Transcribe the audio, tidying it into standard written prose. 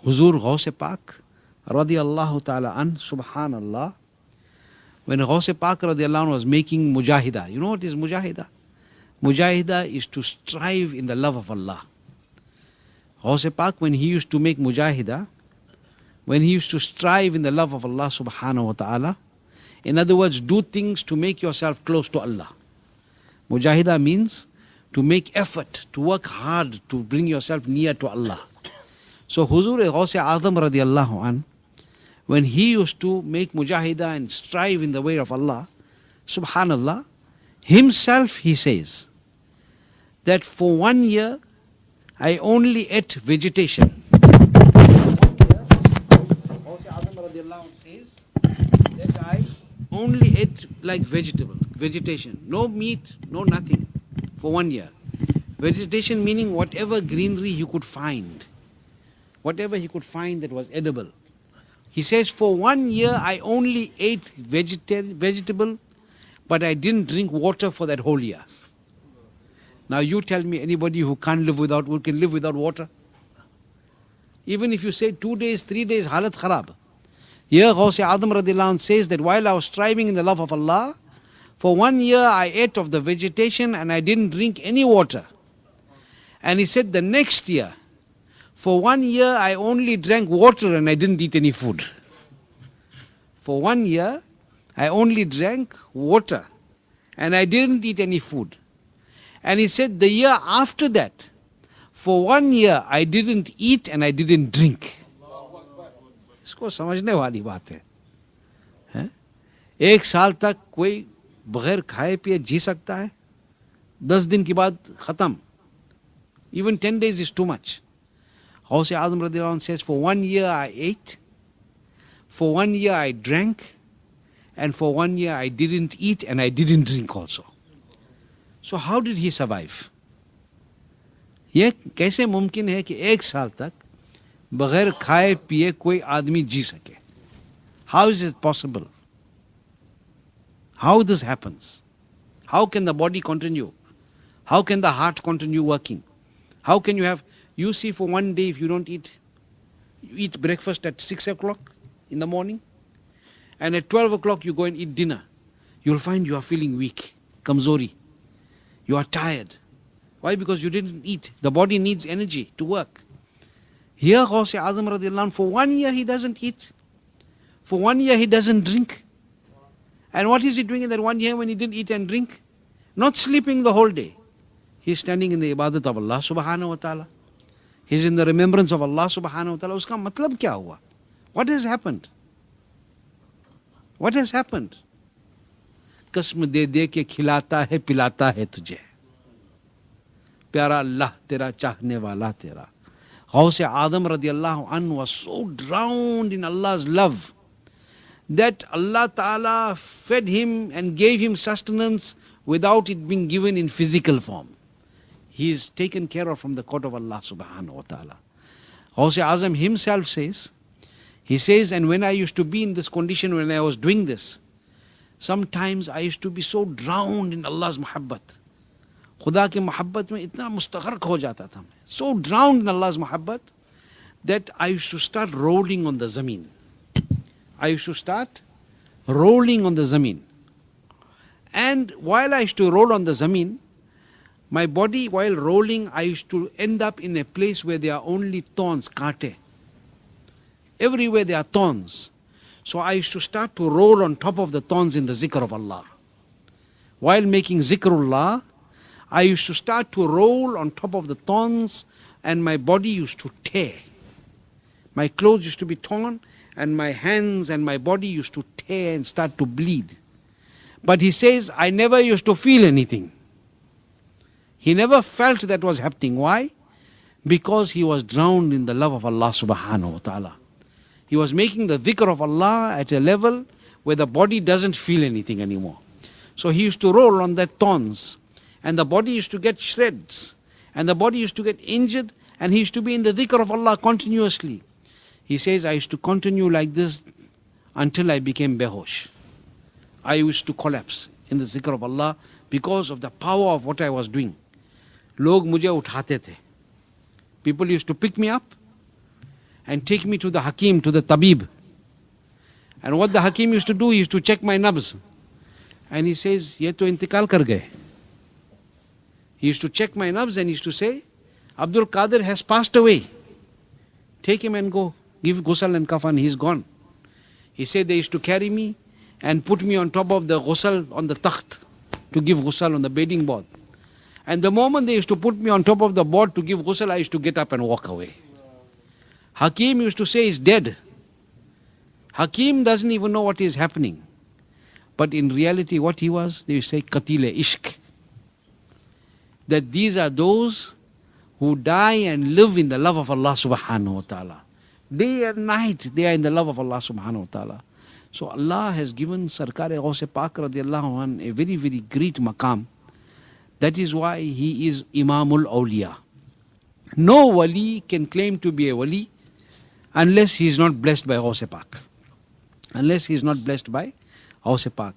Huzur Ghawth-e Paak, RadiAllah ta'ala an, SubHaanallah, when Ghawth-e Paak radiallahu anh was making mujahida. You know what is mujahida? Mujahida is to strive in the love of Allah. Ghawth-e Paak, when he used to make mujahida, when he used to strive in the love of Allah subhanahu wa ta'ala, in other words, do things to make yourself close to Allah. Mujahida means to make effort, to work hard to bring yourself near to Allah. So Huzur Ghawth-e Azam radiallahu anh, when he used to make mujahida and strive in the way of Allah, subhanallah, himself he says that for 1 year I only ate vegetation. Ghawth-e Azam radiallahu anh says that I only ate like vegetation, no meat, no nothing for 1 year. Vegetation meaning whatever greenery he could find. Whatever he could find that was edible. He says, for 1 year I only ate vegetable, but I didn't drink water for that whole year. Now you tell me, anybody who can't live without water can live without water? Even if you say 2 days, 3 days, halat kharab. Here Ghawth-e Azam radiallahu anh says that while I was striving in the love of Allah, for 1 year I ate of the vegetation and I didn't drink any water. And he said the next year, for 1 year I only drank water and I didn't eat any food. For 1 year I only drank water and I didn't eat any food. And he said the year after that, for 1 year I didn't eat and I didn't drink. इसको समझने वाली बात है? 1 साल तक कोई बगैर खाए पिए जी सकता है? 10 दिन के बाद खत्म. Even 10 days is too much. Ghawth-e Azam radiallahu anh says, for 1 year I ate, for 1 year I drank, and for 1 year I didn't eat and I didn't drink also. So how did he survive? ये कैसे मुमकिन है कि 1 साल तक बगैर खाए पिए कोई आदमी जी सके? How is it possible? How this happens? How can the body continue? How can the heart continue working? How can you have, you see, for 1 day if you don't eat, you eat breakfast at 6 o'clock in the morning, and at 12 o'clock you go and eat dinner, you'll find you are feeling weak, kamzori. You are tired. Why? Because you didn't eat. The body needs energy to work. Here Ghawth-e Azam radiallahu anh, for 1 year he doesn't eat. For 1 year he doesn't drink. And what is he doing in that 1 year when he didn't eat and drink? Not sleeping the whole day. He's standing in the ibadat of Allah subhanahu wa ta'ala. He's in the remembrance of Allah subhanahu wa ta'ala. Uska matlab kya hua? What has happened? What has happened? कसम दे दे के खिलाता है पिलाता है तुझे, प्यारा अल्लाह तेरा चाहने वाला तेरा. Ghawth-e Azam radiallahu anh was so drowned in Allah's love that Allah Ta'ala fed him and gave him sustenance without it being given in physical form. He is taken care of from the court of Allah subhanahu wa ta'ala. Ghawth-e Azam himself says, he says, and when I used to be in this condition, when I was doing this, sometimes I used to be so drowned in Allah's muhabbat. खुदा की मोहब्बत में इतना मुस्तगरक हो जाता था मैं, so drowned in Allah's muhabbat that I used to start rolling on the zameen. I used to start rolling on the zameen. And while I used to roll on the zameen, my body, while rolling, I used to end up in a place where there are only thorns, kaate. Everywhere there are thorns. So I used to start to roll on top of the thorns in the zikr of Allah. While making zikrullah, I used to start to roll on top of the thorns and my body used to tear. My clothes used to be torn and my hands and my body used to tear and start to bleed. But he says, I never used to feel anything. He never felt that was happening. Why? Because he was drowned in the love of Allah subhanahu wa ta'ala. He was making the dhikr of Allah at a level where the body doesn't feel anything anymore. So he used to roll on that thorns and the body used to get shreds and the body used to get injured and he used to be in the dhikr of Allah continuously. He says, I used to continue like this until I became behosh. I used to collapse in the zikr of Allah because of the power of what I was doing. Log mujhe uthate the. People used to pick me up and take me to the Hakim, to the Tabib. And what the Hakim used to do, he used to check my nabs. And he says, ye to intikal kar gaye. He used to check my nabs and he used to say, Abdul-Qadir has passed away. Take him and go. Give ghusl and kafan, he's gone. He said they used to carry me and put me on top of the ghusl on the takht to give ghusl on the bedding board. And the moment they used to put me on top of the board to give ghusl, I used to get up and walk away. Hakim used to say he's dead. Hakim doesn't even know what is happening. But in reality, what he was, they used to say, Qatile Ishq. That these are those who die and live in the love of Allah subhanahu wa ta'ala. Day and night, they are in the love of Allah subhanahu wa ta'ala. So Allah has given Sarkar-e Ghawth-e Paak radiallahu anh a very, very great maqam. That is why he is Imamul Awliya. No wali can claim to be a wali unless he is not blessed by Ghawth-e Paak. Unless he is not blessed by Ghawth-e Paak.